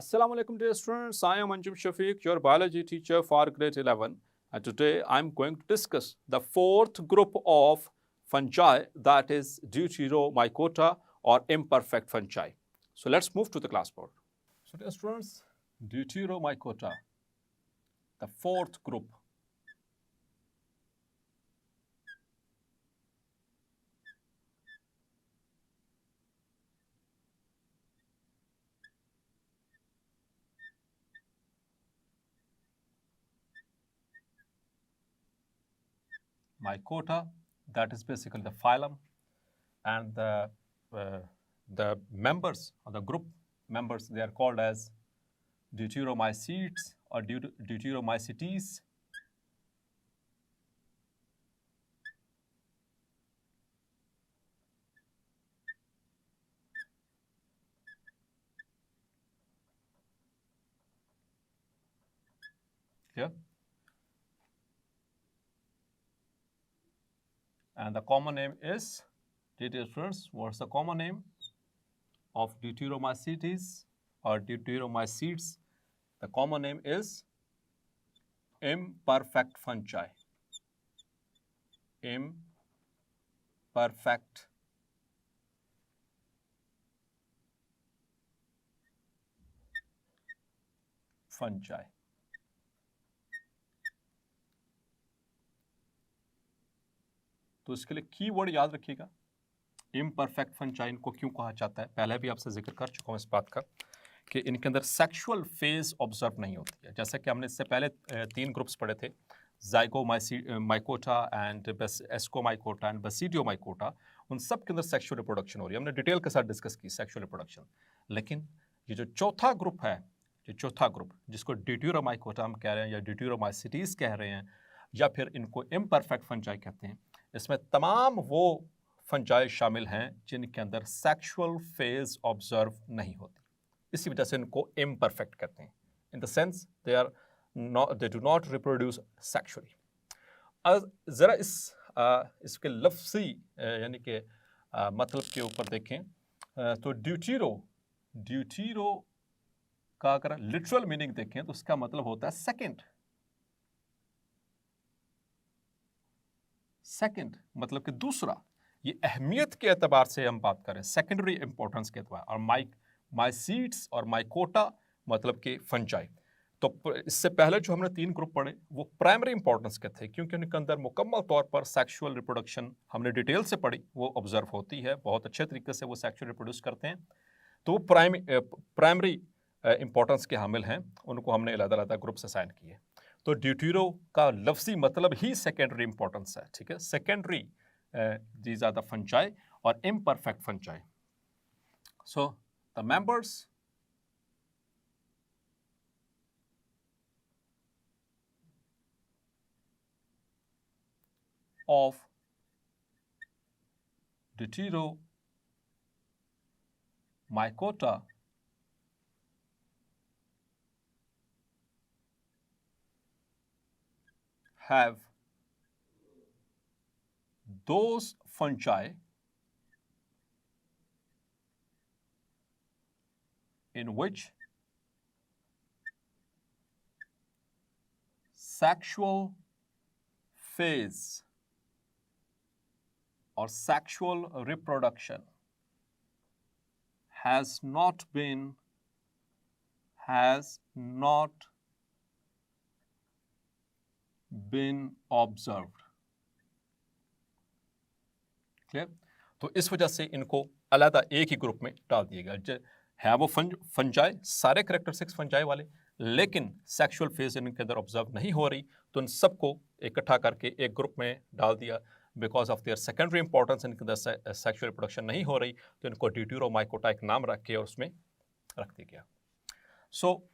Assalamu alaikum dear students, I am Anjum Shafiq, your biology teacher for grade 11, and today I am going to discuss the fourth group of fungi, that is Deuteromycota or imperfect fungi. So let's move to the class board. So dear students, Deuteromycota, the fourth group. Mycota, that is basically the phylum, and the members or the group members, they are called as Deuteromycetes or Deuteromycetes. Clear? And the common name is, dear friends, what's the common name of Deuteromycetes or Deuteromycetes? The common name is imperfect fungi. Imperfect fungi. तो इसके लिए keyword याद रखिएगा, imperfect fungi को क्यों कहा जाता है। पहले भी आपसे जिक्र कर चुका हूँ इस बात का कि इनके अंदर सेक्सुअल फेज ऑब्जर्व नहीं होती है। जैसा कि हमने इससे पहले तीन ग्रुप्स पढ़े थे, ज़ाइगोमाइकोटा एंड एस्कोमाइकोटा एंड बेसिडियोमाइकोटा, उन सब के अंदर सेक्सुअल रिप्रोडक्शन हो रही है। हमने डिटेल के साथ डिस्कस की सेक्सुअल रिप्रोडक्शन। लेकिन ये जो चौथा ग्रुप है, जो चौथा ग्रुप जिसको ड्यूटेरोमाइकोटा हम कह रहे हैं या ड्यूटेरोमाइसिटीज कह रहे हैं या फिर इनको इम्परफेक्ट फंजाई कहते हैं, इसमें तमाम वो फंजाई शामिल हैं जिनके अंदर सेक्सुअल फेज ऑब्जर्व नहीं होती। इसी वजह से इनको इम्परफेक्ट कहते हैं। In the sense they do not reproduce sexually. ज़रा इसके लफ्ज़ी यानी कि मतलब के ऊपर देखें तो ड्यूटेरो का अगर लिटरल मीनिंग देखें तो उसका मतलब होता है सेकंड, मतलब कि दूसरा। ये अहमियत के एतबार से हम बात करें, सेकेंडरी इंपॉर्टेंस के एतबार। और माइसीट्स और माइकोटा मतलब कि फंजाई। तो इससे पहले जो हमने तीन ग्रुप पढ़े वो प्राइमरी इंपॉर्टेंस के थे, क्योंकि उनके अंदर मुकम्मल तौर पर सेक्सुअल रिप्रोडक्शन हमने डिटेल से पढ़ी, वो ऑब्जर्व होती है, बहुत अच्छे तरीके से वो सेक्सुअल रिप्रोड्यूस करते हैं। तो वो प्राइमरी इंपॉर्टेंस के हामिल हैं, उनको हमने अलग-अलग ग्रुप से साइन किए। तो ड्यूटेरो का लफ्ज़ी मतलब ही सेकेंडरी इंपॉर्टेंस है, ठीक है। Secondary these are the fungi और imperfect fungi. So the members of Deuteromycota have those fungi in which sexual phase or sexual reproduction has not been observed. Clear? तो इस वजह से इनको अलग एक ही ग्रुप में डाल दिया गया है। वो फंजाई, सारे कैरेक्टरिस्टिक्स फंजाई वाले, लेकिन सेक्सुअल फेज इनके अंदर ऑब्जर्व नहीं हो रही, तो इन सबको इकट्ठा करके एक ग्रुप में डाल दिया। Because of their secondary importance इनके अंदर सेक्सुअल रिप्रोडक्शन नहीं हो रही, तो इनको ड्यूटेरोमाइकोटा एक नाम रख के और उसमें रख दिया गया। So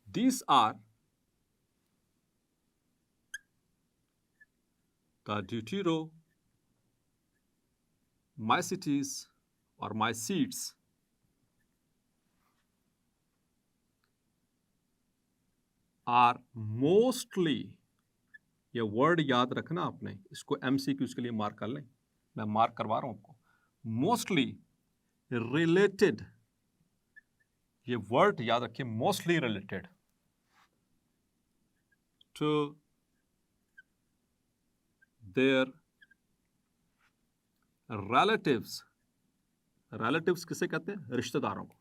these are the Deuteromycetes or mycetes are mostly, ये वर्ड याद रखना आपने, इसको MCQs के लिए मार्क कर लें, मैं मार्क करवा रहा हूं आपको। मोस्टली रिलेटेड ये वर्ड याद रखिए, mostly related to their relatives. Relatives किसे कहते हैं? रिश्तेदारों को।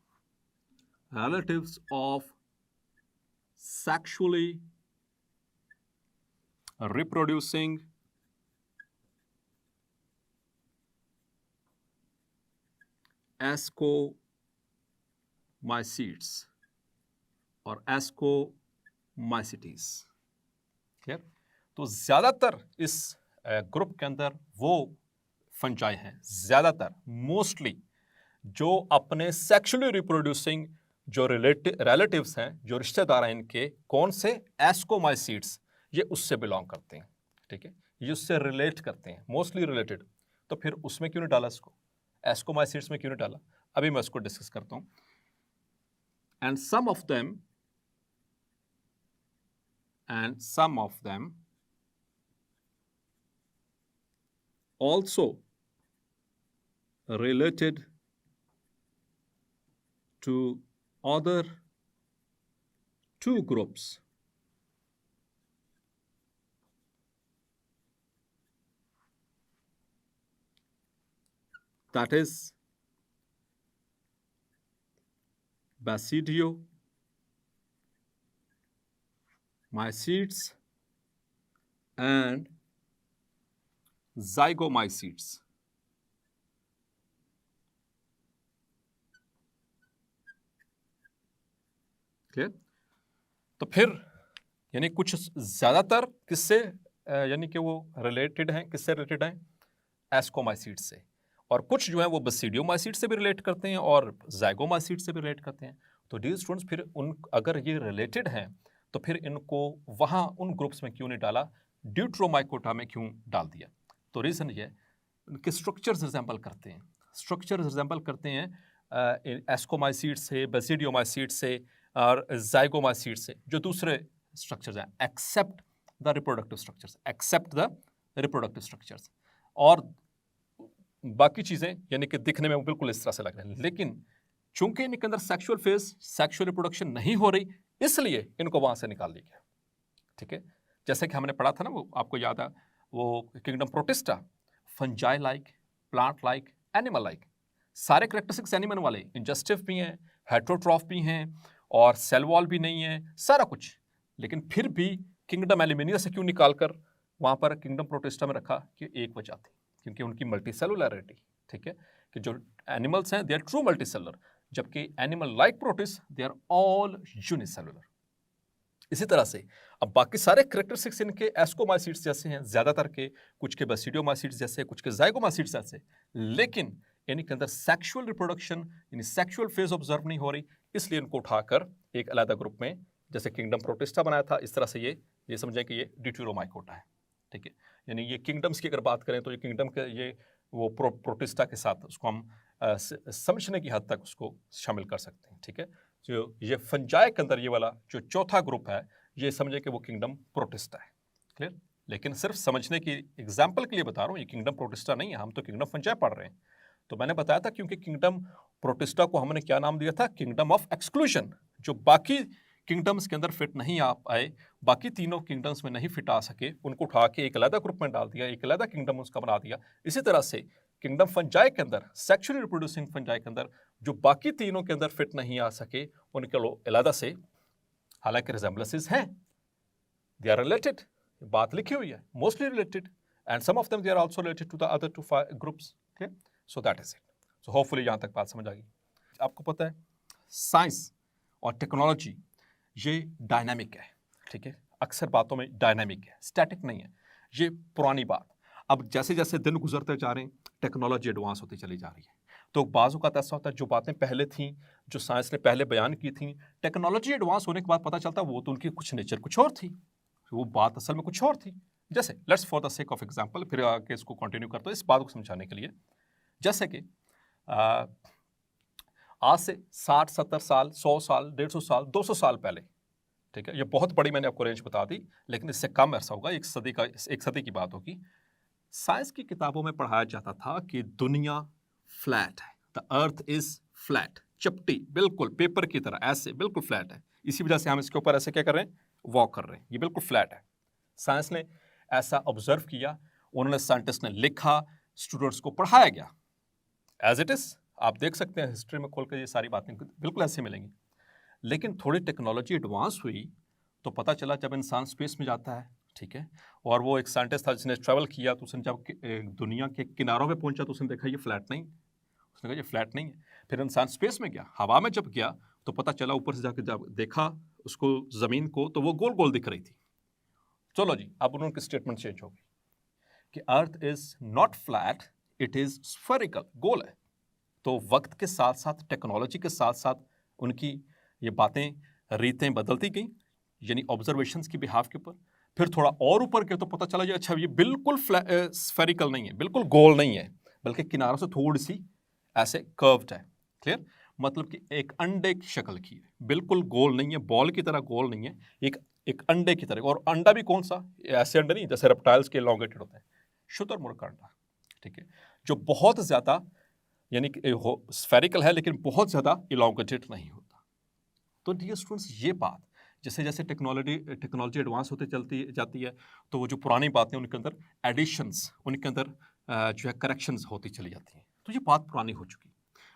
Relatives of sexually reproducing ascomycetes और एस्कोमाइसिटीज। क्लियर? तो ज्यादातर इस ग्रुप के अंदर वो फंजाई हैं, ज्यादातर मोस्टली जो अपने सेक्सुअली रिप्रोड्यूसिंग जो रिलेटिव्स हैं, जो रिश्तेदार हैं इनके, कौन से? एस्कोमाइसीट्स, ये उससे बिलोंग करते हैं। ठीक है, ये उससे रिलेट करते हैं, मोस्टली रिलेटेड। तो फिर उसमें क्यों नहीं डाला इसको? एस्कोमाइसीट्स में क्यों नहीं डाला? अभी मैं इसको डिस्कस करता हूं। And some of them also related to other two groups, that is basidiomycetes and zygomacetes। Clear? तो फिर यानी कुछ ज्यादातर किससे यानी कि वो रिलेटेड हैं, किससे रिलेटेड हैं? एस्कोमाइसीट्स से। और कुछ जो है वो बसीडियोमाइसीट्स से भी रिलेट करते हैं और ज़ाइगोमाइसीट्स से भी रिलेट करते हैं। तो डियर स्टूडेंट्स, फिर उन अगर ये रिलेटेड हैं तो फिर इनको वहाँ उन ग्रुप्स में क्यों नहीं डाला, ड्यूट्रोमाइकोटा में क्यों डाल दिया? तो रीज़न ये उनके स्ट्रक्चर्स रिजेंबल करते हैं, स्ट्रक्चर्स रिजेंबल करते हैं एस्कोमाइसीट्स से, बसीडियोमाइसीट्स से और ज़ाइगोमाइसीट्स से, जो दूसरे स्ट्रक्चर्स हैं एक्सेप्ट द रिप्रोडक्टिव स्ट्रक्चर्स। और बाकी चीज़ें यानी कि दिखने में बिल्कुल इस तरह से लग रहे हैं, लेकिन चूंकि इनके अंदर सेक्सुअल फेज, सेक्सुअल रिप्रोडक्शन नहीं हो रही, इसलिए इनको वहां से निकाल दिया गया। ठीक है, जैसे कि हमने पढ़ा था ना, वो आपको याद है, वो kingdom protista, fungi like, plant like, animal like, सारे कैरेक्टरिस्टिक्स एनिमल वाले, इंजस्टिव भी हैं, हेट्रोट्रॉफ भी हैं और सेल वॉल भी नहीं है, सारा कुछ। लेकिन फिर भी किंगडम एल्यूमिनिया से क्यों निकालकर वहां पर किंगडम प्रोटिस्टा में रखा? कि एक वजह थी, क्योंकि उनकी मल्टी सेलुलरिटी। ठीक है, कि जो एनिमल्स हैं they are true multicellular, जबकि animal like protist they are all unicellular. इसी तरह से अब बाकी सारे कैरेक्टरिस्टिक्स इनके एस्कोमाइसीट्स जैसे हैं, ज्यादातर के, कुछ के बसीडियोमाइसीट्स जैसे, कुछ के ज़ाइगोमाइसीट्स जैसे, लेकिन इनके अंदर सेक्सुअल रिप्रोडक्शन यानी सेक्सुअल फेज ऑब्जर्व नहीं हो रही, इसलिए इनको उठाकर एक अलग ग्रुप में जैसे किंगडम प्रोटिस्टा बनाया था, इस तरह से ये समझें कि ये ड्यूटेरोमाइकोटा है। ठीक है, यानी ये किंगडम्स की अगर बात करें तो ये किंगडम के ये वो प्रोटिस्टा के साथ उसको हम समझने की हद तक उसको शामिल कर सकते हैं। ठीक है, जो ये फंजाई के अंदर ये वाला जो चौथा ग्रुप है, ये समझे कि वो किंगडम प्रोटिस्टा है। क्लियर? लेकिन सिर्फ समझने की एग्जाम्पल के लिए बता रहा हूँ, ये किंगडम प्रोटिस्टा नहीं है, हम तो किंगडम फंजाई पढ़ रहे हैं। तो मैंने बताया था क्योंकि किंगडम प्रोटिस्टा को हमने क्या नाम दिया था? Kingdom of exclusion. जो बाकी किंगडम्स के अंदर फिट नहीं आ पाए, बाकी तीनों किंगडम्स में नहीं फिट आ सके, उनको उठा के एक अलग ग्रुप में डाल दिया, एक अलग किंगडम उसका बना दिया। इसी तरह से किंगडम फंजाई के अंदर, सेक्सुअली रिप्रोड्यूसिंग फंजाई के अंदर जो बाकी तीनों के अंदर फिट नहीं आ सके, उनके लोग अलग से, हालांकि रिजेंबलेंसेस हैं, दे आर रिलेटेड, बात लिखी हुई है, mostly related, and some of them they are also related to the other two groups. Okay, so that is it. So hopefully यहां तक बात समझ आ गई। आपको पता है साइंस और टेक्नोलॉजी ये डायनामिक है। ठीक है, अक्सर बातों में डायनामिक है, स्टैटिक नहीं है। ये पुरानी बात, अब जैसे जैसे दिन गुजरते जा रहे हैं, टेक्नोलॉजी एडवांस होती चली जा रही है। तो बाजू का ऐसा होता है, जो बातें पहले थीं, जो साइंस ने पहले बयान की थी, टेक्नोलॉजी एडवांस होने के बाद पता चलता वो तो उनकी कुछ नेचर कुछ और थी, वो बात असल में कुछ और थी। जैसे let's for the sake of example, फिर आगे इसको कंटिन्यू करते हैं इस बात को समझाने के लिए। जैसे कि आज से 60-70 साल, 100 साल, 150 साल, 200 साल पहले, ठीक है, ये बहुत बड़ी मैंने आपको रेंज बता दी, लेकिन इससे कम ऐसा होगा, एक सदी की बात होगी। साइंस की किताबों में पढ़ाया जाता था कि दुनिया फ्लैट है, द अर्थ इज फ्लैट, चपटी, बिल्कुल पेपर की तरह, ऐसे बिल्कुल फ्लैट है। इसी वजह से हम इसके ऊपर ऐसे क्या कर रहे हैं, वॉक कर रहे हैं, ये बिल्कुल फ्लैट है। साइंस ने ऐसा ऑब्जर्व किया, उन्होंने साइंटिस्ट ने लिखा, स्टूडेंट्स को पढ़ाया गया एज इट इज। आप देख सकते हैं हिस्ट्री में खोल कर ये सारी बातें बिल्कुल ऐसे मिलेंगी। लेकिन थोड़ी टेक्नोलॉजी एडवांस हुई तो पता चला जब इंसान स्पेस में जाता है, ठीक है, और वो एक साइंटिस्ट था जिसने ट्रैवल किया, तो उसने जब दुनिया के किनारों पे पहुंचा तो उसने देखा ये फ्लैट नहीं, उसने कहा ये फ्लैट नहीं है। फिर इंसान स्पेस में गया, हवा में जब गया तो पता चला ऊपर से जाकर जब देखा उसको ज़मीन को तो वो गोल गोल दिख रही थी। चलो जी, अब उनकी स्टेटमेंट चेंज हो गई कि earth is not flat, it is spherical, गोल है। तो वक्त के साथ साथ, टेक्नोलॉजी के साथ साथ उनकी ये बातें, रीतें बदलती गई, यानी ऑब्जर्वेशंस की बिहाफ के ऊपर। फिर थोड़ा और ऊपर गए तो पता चला ये अच्छा ये बिल्कुल स्फेरिकल नहीं है, बिल्कुल गोल नहीं है, बल्कि किनारों से थोड़ी सी ऐसे कर्व्ड है। क्लियर? मतलब कि एक अंडे की शक्ल की है, बिल्कुल गोल नहीं है, बॉल की तरह गोल नहीं है, एक अंडे की तरह। और अंडा भी कौन सा, ऐसे अंडे नहीं जैसे रेप्टाइल्स के elongated होते हैं, शुतुरमुर्ग का अंडा, ठीक है, जो बहुत ज्यादा यानी कि स्फेरिकल है लेकिन बहुत ज्यादा elongated नहीं होता। तो डियर स्टूडेंट्स, ये बात जैसे जैसे टेक्नोलॉजी एडवांस होते चलती जाती है तो वो जो पुरानी बातें उनके अंदर एडिशंस, उनके अंदर जो है करेक्शंस होती चली जाती हैं। तो ये बात पुरानी हो चुकी।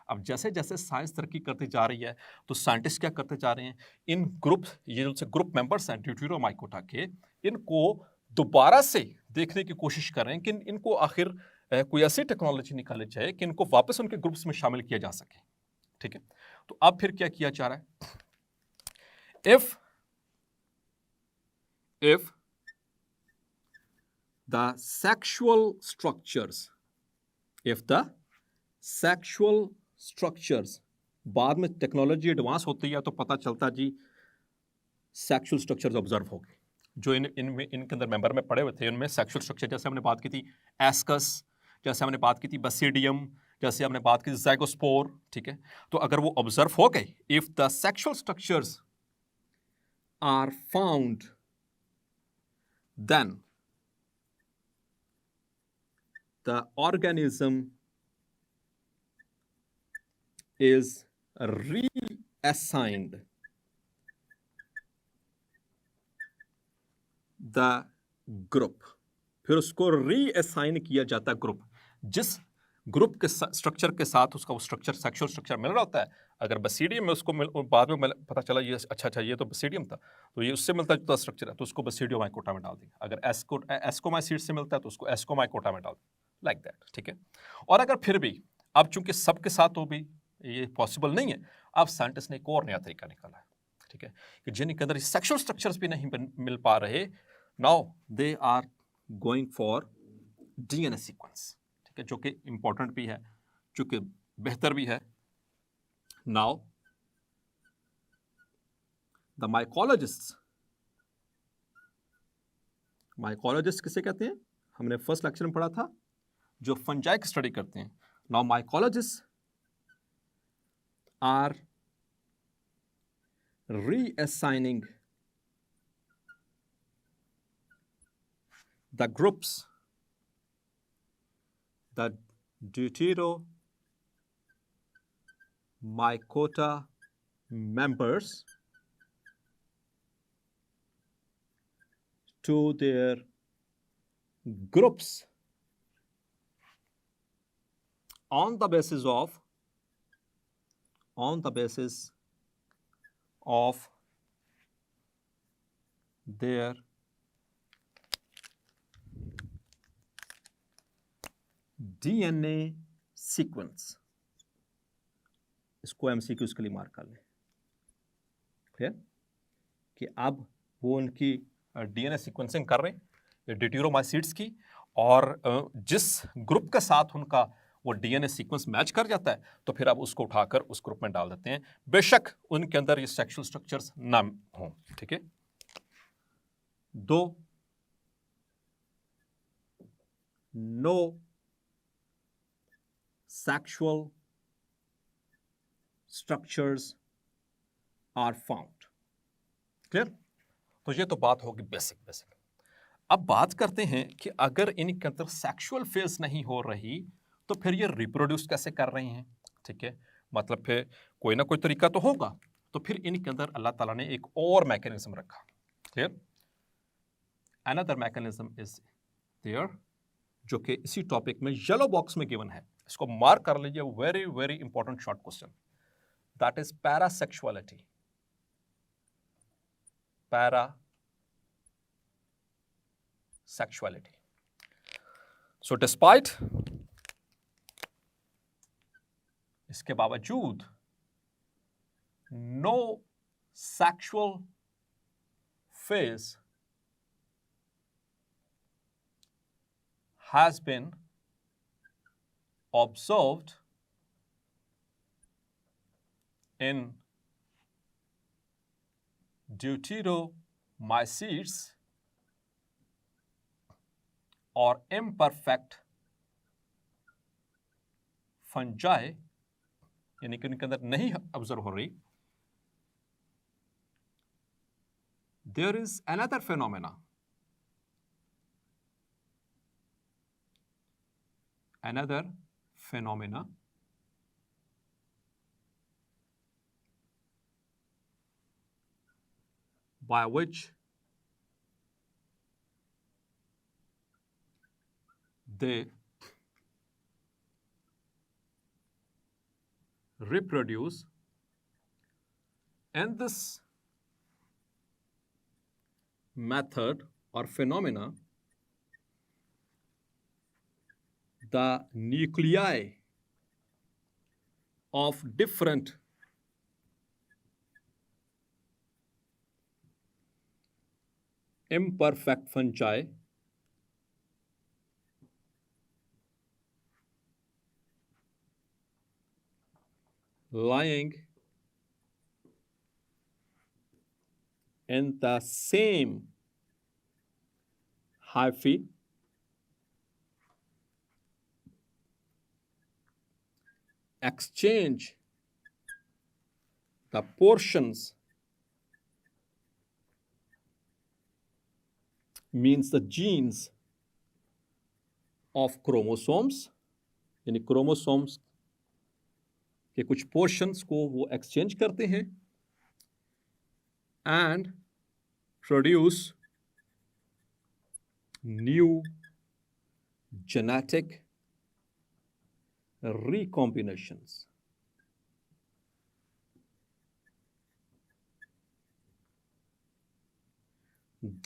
अब जैसे जैसे साइंस तरक्की करती जा रही है तो साइंटिस्ट क्या करते जा रहे हैं, इन ग्रुप, ये जो ग्रुप मेंबर्स हैं ड्यूटेरोमाइकोटा के, इनको दोबारा से देखने की कोशिश कर रहे हैं कि इनको आखिर कोई ऐसी टेक्नोलॉजी निकाली जाए कि इनको वापस उनके ग्रुप्स में शामिल किया जा सके। ठीक है, तो अब फिर क्या किया जा रहा है, if the sexual structures, बाद में टेक्नोलॉजी एडवांस होती है तो पता चलता जी सेक्सुअल स्ट्रक्चर्स ऑब्जर्व हो गए जो इनके अंदर मेंबर में पड़े हुए थे। उनमें सेक्सुअल स्ट्रक्चर, जैसे हमने बात की थी एस्कस, जैसे हमने बात की थी बसीडियम, जैसे हमने बात की थी ज़ाइगोस्पोर, ठीक है, तो अगर वो ऑब्जर्व हो गए, if the sexual structures are found, then the organism is reassigned the group। फिर उसको रीअसाइन किया जाता है ग्रुप, जिस ग्रुप के स्ट्रक्चर के साथ उसका वो स्ट्रक्चर, सेक्सुअल स्ट्रक्चर मिल रहा होता है। अगर बसीडियम में उसको बाद में पता चला ये अच्छा ये तो बसीडियम था, तो ये उससे मिलता जुलता स्ट्रक्चर है तो उसको बसीडियोमाइकोटा में डाल देंगे। अगर एस्कोमाइसीड से मिलता है तो उसको एस्कोमाइकोटा में डाल देंगे, लाइक दैट। ठीक है, और अगर फिर भी अब चूंकि सबके साथ वो भी ये पॉसिबल नहीं है, अब साइंटिस्ट ने एक और नया तरीका निकाला है, ठीक है, कि जिनके अंदर सेक्सुअल स्ट्रक्चर्स भी नहीं मिल पा रहे, now they are going for DNA sequence, ठीक है, जो कि इंपॉर्टेंट भी है, जो कि बेहतर भी है। नाउ द माइकोलॉजिस्ट किसे कहते हैं, हमने फर्स्ट लेक्चर में पढ़ा था, जो फंजाई की स्टडी करते हैं। Now mycologists are reassigning the groups, the Deuteromycota members to their groups on the basis of their DNA sequence। इसको MCQs के लिए मार्क कर लें, क्लियर, कि अब वो उनकी DNA सीक्वेंसिंग कर रहे हैं ड्यूटेरोमाइसीड्स की, और जिस ग्रुप के साथ उनका वो DNA सीक्वेंस मैच कर जाता है तो फिर अब उसको उठाकर उस ग्रुप में डाल देते हैं, बेशक उनके अंदर ये सेक्सुअल स्ट्रक्चर्स ना हों। ठीक है, though no sexual structures are found। Clear? तो ये तो बात होगी बेसिक। अब बात करते हैं कि अगर इनके अंदर सेक्सुअल फेज नहीं हो रही तो फिर ये रिप्रोड्यूस कैसे कर रही हैं। ठीक है, मतलब फिर कोई ना कोई तरीका तो होगा। तो फिर इनके अंदर अल्लाह ताला ने एक और मैकेनिज्म रखा। Clear? Another mechanism is there, जो कि इसी टॉपिक में येलो बॉक्स में गिवन है। इसको मार्क कर लीजिए, very very important short question. That is parasexuality. Parasexuality. So despite, इसके बावजूद no sexual phase has been observed in deuteromycetes or imperfect fungi, यानी कि उनके अंदर नहीं ऑब्जर्व हो रही। There is another phenomena, by which they reproduce, and this method or phenomena, the nuclei of different imperfect fungi lying in the same hyphae exchange the portions, means the genes of chromosomes, यानी chromosomes के कुछ portions को वो exchange करते हैं, and produce new genetic recombinations.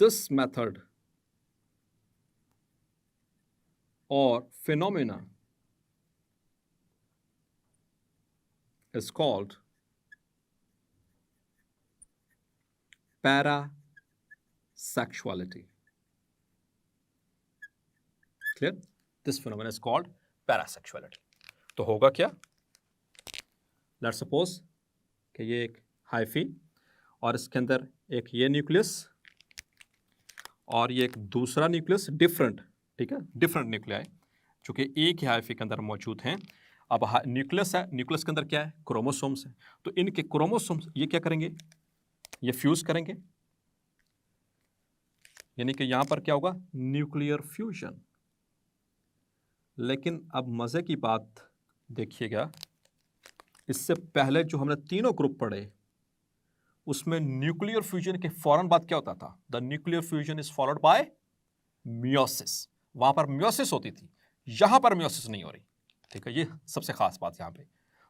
This method or phenomena is called parasexuality. Clear? This phenomenon is called parasexuality. तो होगा क्या? Let's suppose कि ये एक हाइफी और इसके अंदर एक ये न्यूक्लियस और ये एक दूसरा न्यूक्लियस, डिफरेंट, ठीक है, डिफरेंट न्यूक्लियाई जो कि एक ही हाइफी के अंदर मौजूद हैं। अब न्यूक्लियस है, न्यूक्लियस के अंदर क्या है? क्रोमोसोम्स है। तो इनके क्रोमोसोम्स ये क्या करेंगे? ये फ्यूज करेंगे, यानी कि यहां पर क्या होगा? Nuclear fusion. लेकिन अब मजे की बात देखिएगा, इससे पहले जो हमने तीनों ग्रुप पढ़े उसमें न्यूक्लियर फ्यूजन के फौरन बाद क्या होता था? The nuclear fusion is followed by meiosis. वहां पर मियोसिस होती थी, यहां पर मियोसिस नहीं हो रही, ठीक है। ये सबसे खास बात यहां पे।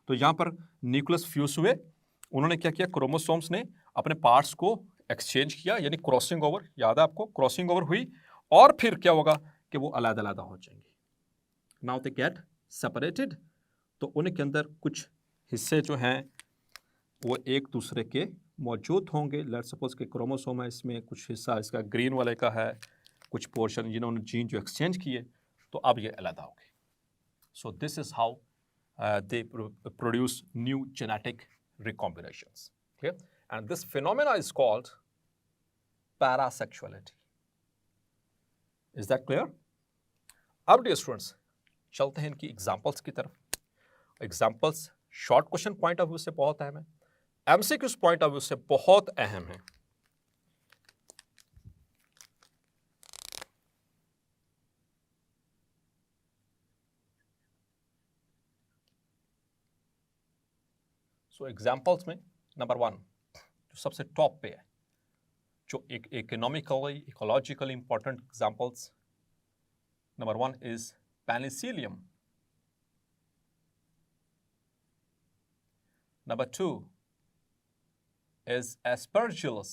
तो यहां पर न्यूक्लियस फ्यूज हुए, उन्होंने क्या किया? क्रोमोसोम्स ने अपने पार्ट्स को एक्सचेंज किया, यानी क्रॉसिंग ओवर, याद है आपको? क्रॉसिंग ओवर हुई और फिर क्या होगा कि वो अलग-अलग हो जाएंगे। नाउ दे गेट सेपरेटेड, तो उनके अंदर कुछ हिस्से जो हैं वो एक दूसरे के मौजूद होंगे। लेट्स सपोज कि क्रोमोसोम है, इसमें कुछ हिस्सा इसका ग्रीन वाले का है, कुछ पोर्शन जिन्होंने जीन जो एक्सचेंज किए, तो अब ये अलग होंगे। सो this is how they produce new genetic recombinations. Okay? And this phenomena is called parasexuality. Is that clear? अब dear students, चलते हैं इनकी एग्जाम्पल्स की तरफ। Examples short question point of view से बहुत अहम है, एमसीक्यूज पॉइंट ऑफ व्यू से बहुत अहम है। सो एग्जाम्पल्स में नंबर 1 जो सबसे टॉप पे है, जो एक economically ecologically important examples, number 1 is Penicillium, number 2 is aspergillus,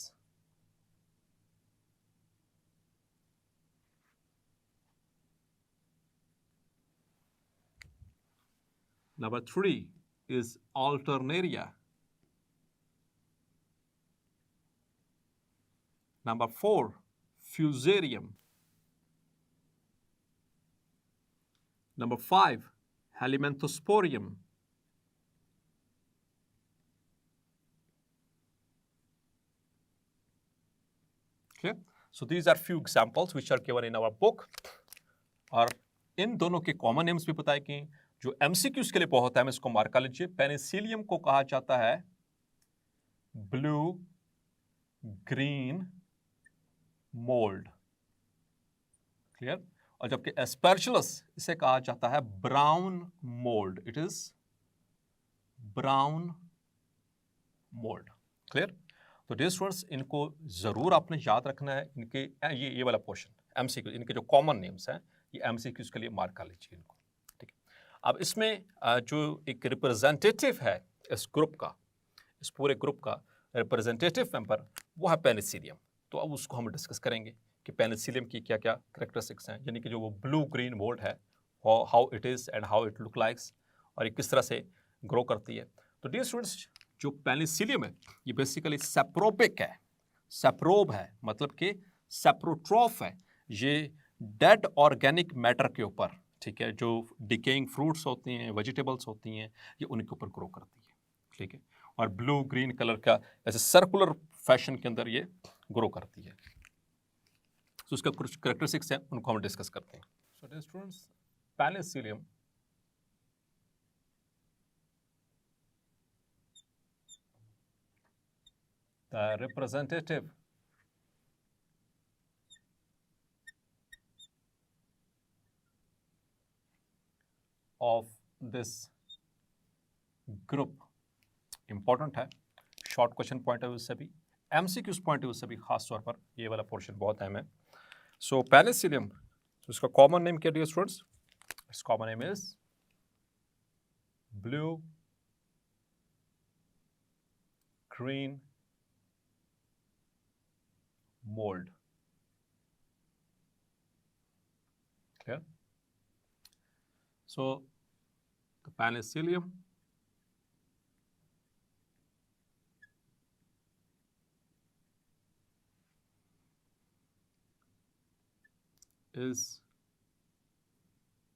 number 3 is alternaria, number 4 fusarium, number 5 helminthospermum, okay, so these are few examples which are given in our book. और इन दोनों के common names भी बताए कि जो MCQs के लिए बहुत है, हम इसको मार्क कर लीजिए। पेनिसिलियम को कहा जाता है ब्लू ग्रीन मोल्ड, क्लियर। और जबकि एस्पेर्जिलस इसे कहा जाता है brown mould, it is brown mould, clear. तो डियर स्टूडेंट्स, इनको जरूर आपने याद रखना है। इनके ये वाला पोर्शन एमसीक्यू, इनके जो कॉमन नेम्स हैं ये एमसीक्यूज के लिए मार्क कर लीजिए इनको, ठीक है। अब इसमें जो एक रिप्रेजेंटेटिव है इस ग्रुप का, इस पूरे ग्रुप का रिप्रेजेंटेटिव मेंबर वो है पेनिसिलियम। तो अब उसको हम डिस्कस करेंगे कि पेनिसिलियम की क्या क्या कैरेक्टरिस्टिक्स हैं, यानी कि जो वो ब्लू ग्रीन मोल्ड है, how it is and how it look likes, और ये किस तरह से ग्रो करती है। तो डियर स्टूडेंट्स, जो पेनिसिलियम है ये बेसिकली सेप्रोपिक है, सेप्रोब है, मतलब कि सेप्रोट्रॉफ है। ये डेड ऑर्गेनिक मैटर के ऊपर, ठीक है, जो डिकेइंग फ्रूट्स होती हैं, वेजिटेबल्स होती हैं, ये उनके ऊपर ग्रो करती है, ठीक है। और ब्लू ग्रीन कलर का ऐसे सर्कुलर फैशन के अंदर ये ग्रो करती है। तो उसका कुछ कैरेक्टरिस्टिक्स हैं, उनको हम डिस्कस करते हैं। So dear students, penicillium the representative of this group important है, short question point of view से भी, एमसीक्यूज पॉइंट ऑफ व्यू से भी, खास तौर पर ये वाला पोर्शन बहुत अहम है। सो पेनिसिलियम, इसका कॉमन नेम क्या dear students? Its common name is blue green mold, clear? So the penicillium is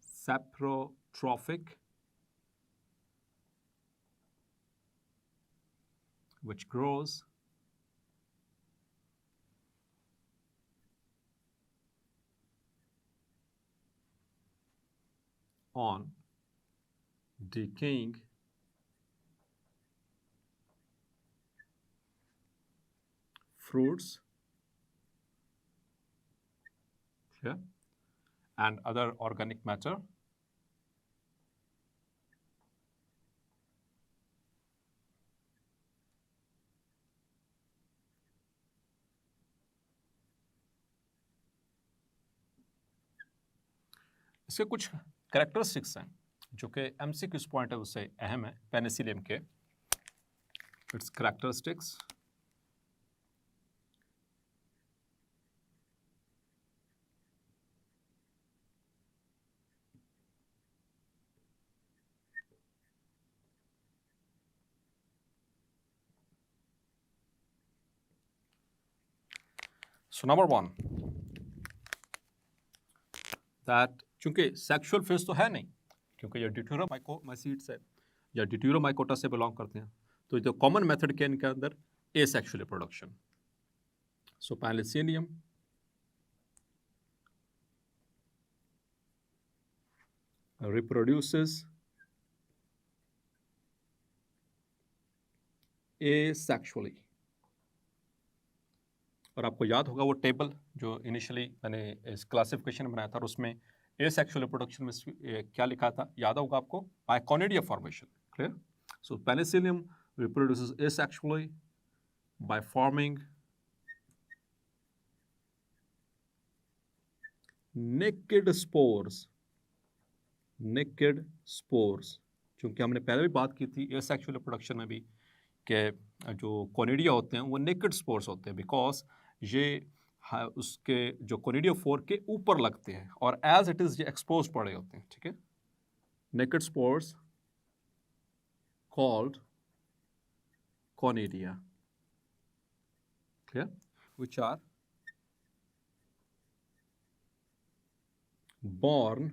saprotrophic, which grows on decaying fruits, clear, and other organic matter इसके कुछ कैरेक्टरिस्टिक्स हैं जो कि एमसीक्यूज पॉइंट ऑफ व्यू से अहम है Penicillium के। It's characteristics so number 1 that, चूंकि सेक्सुअल फेज तो है नहीं, क्योंकि ये ड्यूटेरोमाइकोसिट्स है या ड्यूटेरोमाइकोटा से बिलोंग करते हैं, तो जो कॉमन मेथड के इनके अंदर एसेक्सुअल रिप्रोडक्शन। सो पेनिसिलियम reproduces asexually। और आपको याद होगा वो टेबल जो इनिशियली मैंने इस क्लासिफिकेशन में बनाया था, और उसमें एसेक्सुअल रिप्रोडक्शन में क्या लिखा था, याद होगा आपको? By conidia formation, clear. So Penicillium reproduces asexually by forming naked spores. naked spores, क्योंकि हमने पहले भी बात की थी एसेक्सुअल रिप्रोडक्शन में भी कि जो कोनिडिया होते हैं वो नेकेड स्पोर्स होते हैं, बिकॉज ये उसके जो कोनिडियोफोर के ऊपर लगते हैं और एज इट इज ये एक्सपोज पड़े होते हैं, ठीक है। Naked spores called conidia, clear, which are born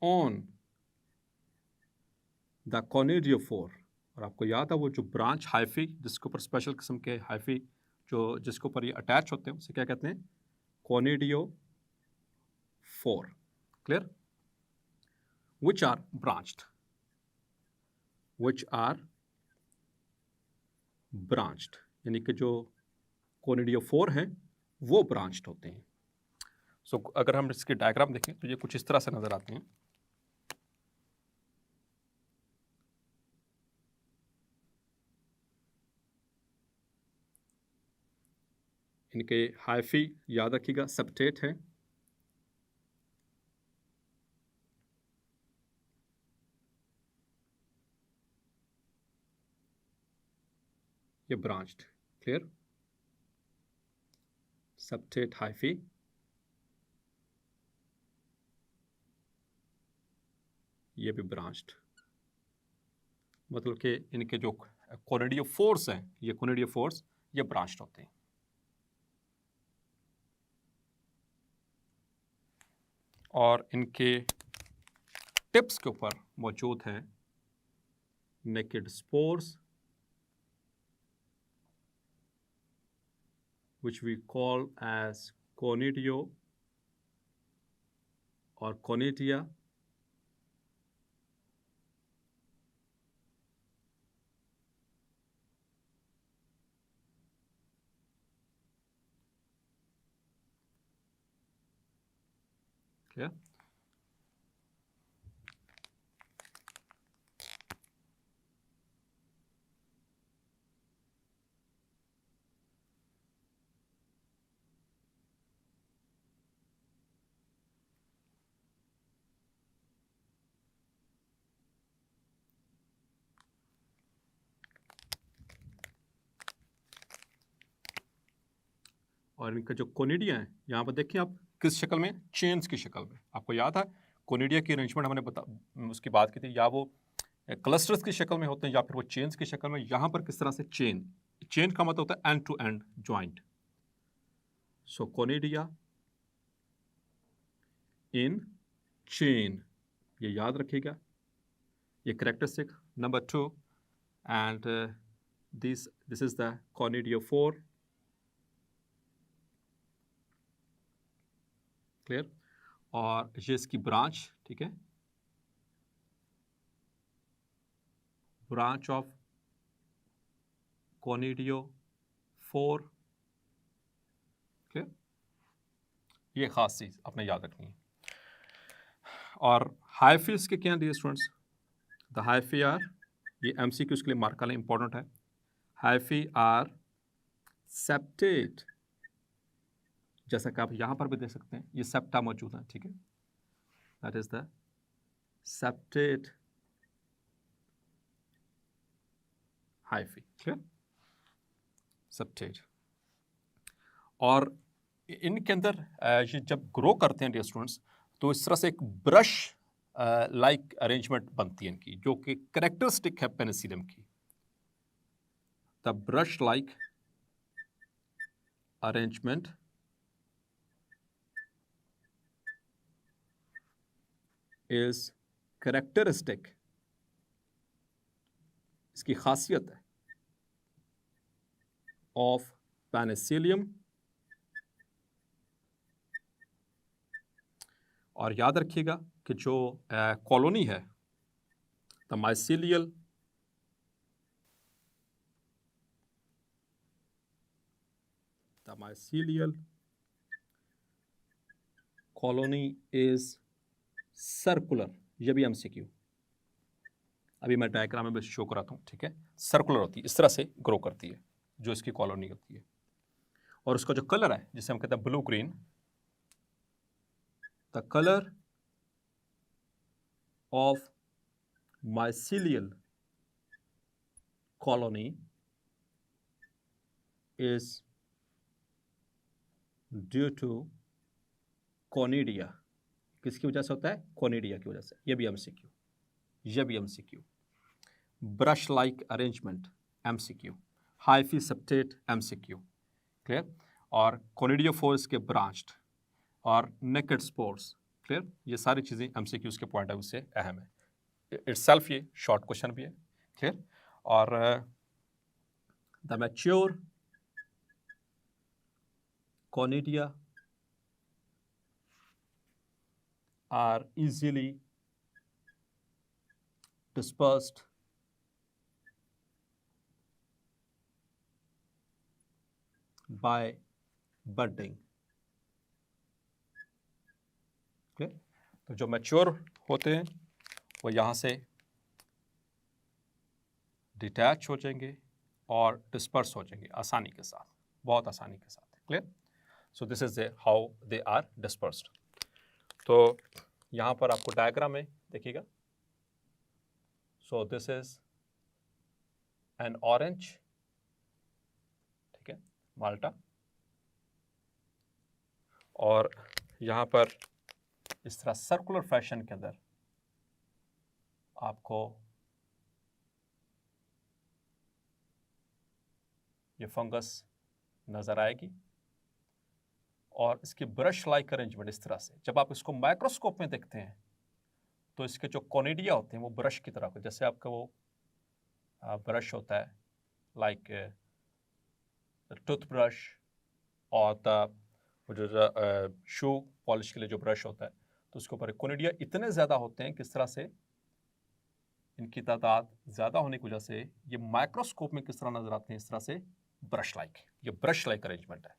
on the conidiophore. और आपको याद है वो जो ब्रांच हाइफी जिसके ऊपर स्पेशल किस्म के हाइफी जो जिसके ऊपर ये अटैच होते हैं उसे क्या कहते हैं? Conidiophore, clear, which are branched, which are branched, यानी कि जो कोनिडियोफोर हैं वो ब्रांच्ड होते हैं। सो अगर हम इसके डायग्राम देखें तो ये कुछ इस तरह से नजर आते हैं। इनके हाइफी याद रखिएगा सेप्टेट है, ये ब्रांच्ड, क्लियर, सेप्टेट हाइफी, ये भी ब्रांच्ड, मतलब कि इनके जो कोनिडियोफोर्स हैं ये कोनिडियोफोर्स ये ब्रांच्ड होते हैं। और इनके टिप्स के ऊपर मौजूद हैं naked spores which we call as conidio or conidia, clear? और इनका जो कोनिडिया है यहाँ पर देखिए आप किस शक्ल में, चेन्स की शक्ल में। आपको याद है कोनिडिया की अरेंजमेंट हमने उसकी बात की थी, या वो क्लस्टर्स की शक्ल में होते हैं या फिर वो चेन्स की शक्ल में। यहाँ पर किस तरह से चेन, चेन का मतलब होता है end to end joint. So conidia in chain, ये याद रखिएगा, ये characteristic number 2, and this is the conidiophore, clear. और ये इसकी ब्रांच, ठीक है, ब्रांच ऑफ कोनिडियोफोर, क्लियर, ये खास चीज आपने याद रखनी है। और हाइफीज के क्या दिए स्टूडेंट्स? द हाइफी आर, ये एमसीक्यू के लिए मार्क करना इंपॉर्टेंट है, हाइफी आर सेप्टेट, जैसा कि आप यहां पर भी देख सकते हैं ये सेप्टा मौजूद है, ठीक है, that is the septate hyphae, clear, septate. और इनके अंदर ये जब ग्रो करते हैं डियर स्टूडेंट्स तो इस तरह से एक ब्रश लाइक अरेंजमेंट बनती है इनकी, जो कि कैरेक्टरिस्टिक है पेनिसिलियम की। The brush like arrangement is characteristic, इसकी खासियत है ऑफ पेनिसिलियम। और याद रखिएगा कि जो कॉलोनी है the mycelial colony is circular, ये भी एमसीक्यू, अभी मैं डायग्राम में शो कराता हूँ, ठीक है। सर्कुलर होती है, इस तरह से ग्रो करती है जो इसकी कॉलोनी होती है, और उसका जो कलर है जिसे हम कहते हैं blue green, the colour of mycelial colony is due to conidia। किसकी वजह से होता है? कोनिडिया की वजह से। ये भी एमसीक्यू, ये भी MCQ. Brush like arrangement MCQ, hyphae septate MCQ, clear. और कोनिडियोफोर्स के ब्रांच्ड और नेकेड स्पोर्स, क्लियर। ये सारी चीज़ें एमसीक्यूज के पॉइंट ऑफ व्यू से अहम है। इटसेल्फ ये शॉर्ट क्वेश्चन भी है, क्लियर। और the mature conidia are easily dispersed by budding, okay? तो जो मैच्योर होते हैं वो यहाँ से डिटैच हो जाएंगे और डिस्पर्स हो जाएंगे आसानी के साथ, बहुत आसानी के साथ, clear. So this is how they are dispersed. तो यहाँ पर आपको डायग्राम में देखिएगा, so this is an orange, ठीक है, माल्टा, और यहाँ पर इस तरह सर्कुलर फैशन के अंदर आपको ये फंगस नजर आएगी, और इसकी ब्रश लाइक अरेंजमेंट इस तरह से। जब आप इसको माइक्रोस्कोप में देखते हैं तो इसके जो कोनिडिया होते हैं वो ब्रश की तरह, जैसे आपका वो ब्रश होता है लाइक टूथब्रश और जो शू पॉलिश के लिए जो ब्रश होता है, तो उसके ऊपर कोनिडिया इतने ज़्यादा होते हैं कि इस तरह से इनकी तादाद ज़्यादा होने की वजह से ये माइक्रोस्कोप में किस तरह नजर आते हैं, इस तरह से ब्रश लाइक। ये ब्रश लाइक अरेंजमेंट है।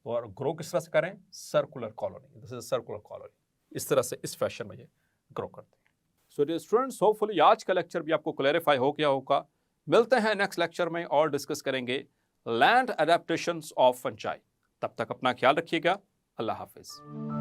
और ग्रो किस तरह से करें? Circular colony, this is circular colony. इस तरह से, इस फैशन में ये ग्रो करते हैं। सो डियर स्टूडेंट्स, होपफुली आज का लेक्चर भी आपको क्लैरिफाई हो गया होगा। मिलते हैं नेक्स्ट लेक्चर में और डिस्कस करेंगे लैंड एडेप्टेशंस ऑफ फंजाई। तब तक अपना ख्याल रखिएगा। अल्लाह हाफिज।